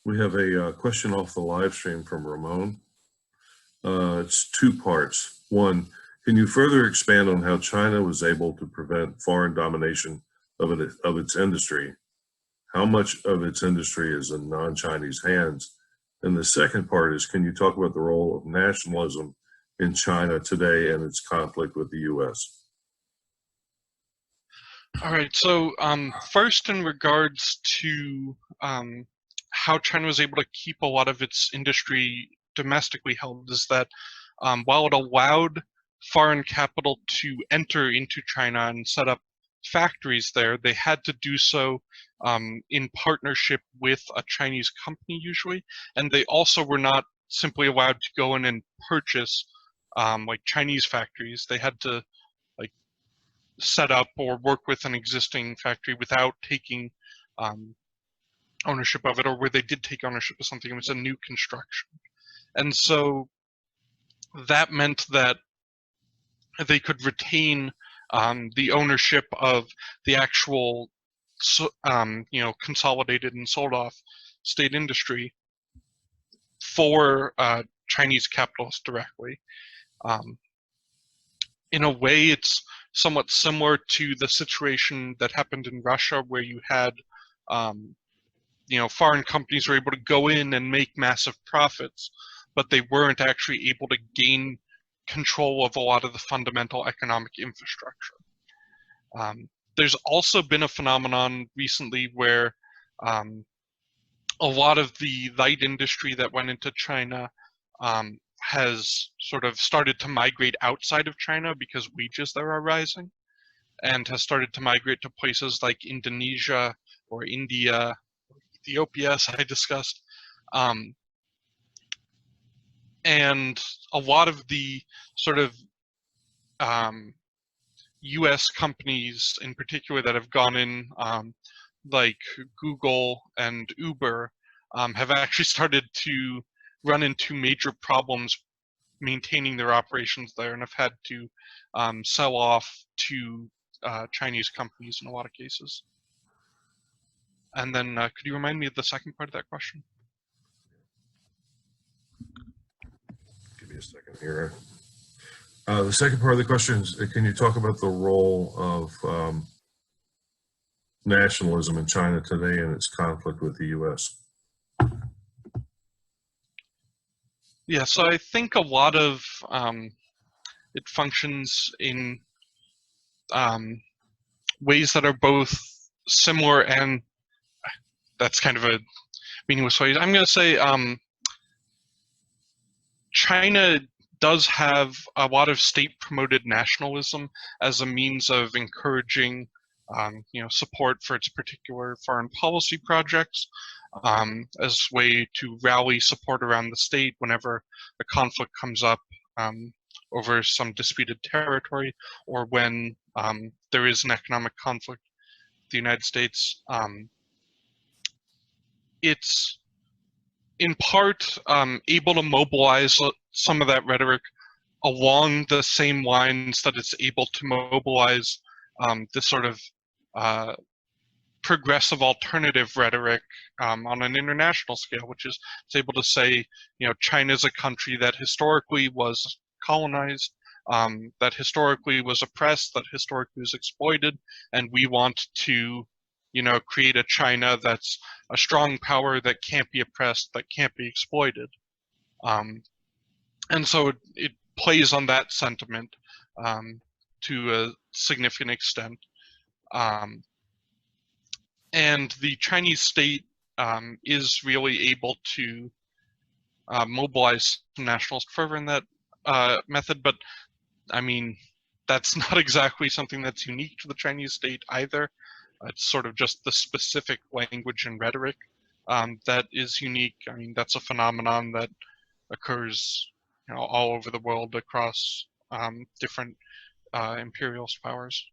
We have a question off the live stream from Ramon. It's two parts. One, can you further expand on how China was able to prevent foreign domination of its industry? How much of its industry is in non-Chinese hands? And the second part is, can you talk about the role of nationalism in China today and its conflict with the US? All right, so first in regards to how China was able to keep a lot of its industry domestically held is that while it allowed foreign capital to enter into China and set up factories there, they had to do so in partnership with a Chinese company usually, and they also were not simply allowed to go in and purchase like Chinese factories. They had to like set up or work with an existing factory without taking ownership of it, or where they did take ownership of something, it was a new construction. And so that meant that they could retain the ownership of the actual consolidated and sold off state industry for Chinese capitalists directly. In a way, it's somewhat similar to the situation that happened in Russia, where you had foreign companies were able to go in and make massive profits, but they weren't actually able to gain control of a lot of the fundamental economic infrastructure. There's also been a phenomenon recently where a lot of the light industry that went into China has sort of started to migrate outside of China because wages there are rising, and has started to migrate to places like Indonesia or India, Ethiopia, as I discussed. And a lot of the sort of US companies in particular that have gone in, like Google and Uber, have actually started to run into major problems maintaining their operations there, and have had to sell off to Chinese companies in a lot of cases. And then could you remind me of the second part of that question? Give me a second here. The second part of the question is, can you talk about the role of nationalism in China today and its conflict with the US? Yeah, so I think a lot of it functions in ways that are both similar, and that's kind of a meaningless way. I'm going to say China does have a lot of state-promoted nationalism as a means of encouraging support for its particular foreign policy projects, as a way to rally support around the state whenever a conflict comes up over some disputed territory, or when there is an economic conflict with the United States. It's in part able to mobilize some of that rhetoric along the same lines that it's able to mobilize this sort of progressive alternative rhetoric on an international scale, which is it's able to say, China is a country that historically was colonized, that historically was oppressed, that historically was exploited, and we want to, create a China that's a strong power that can't be oppressed, that can't be exploited. And so it plays on that sentiment to a significant extent. And the Chinese state is really able to mobilize nationalist fervor in that method, but I mean, that's not exactly something that's unique to the Chinese state either. It's sort of just the specific language and rhetoric that is unique. I mean, that's a phenomenon that occurs all over the world across different imperialist powers.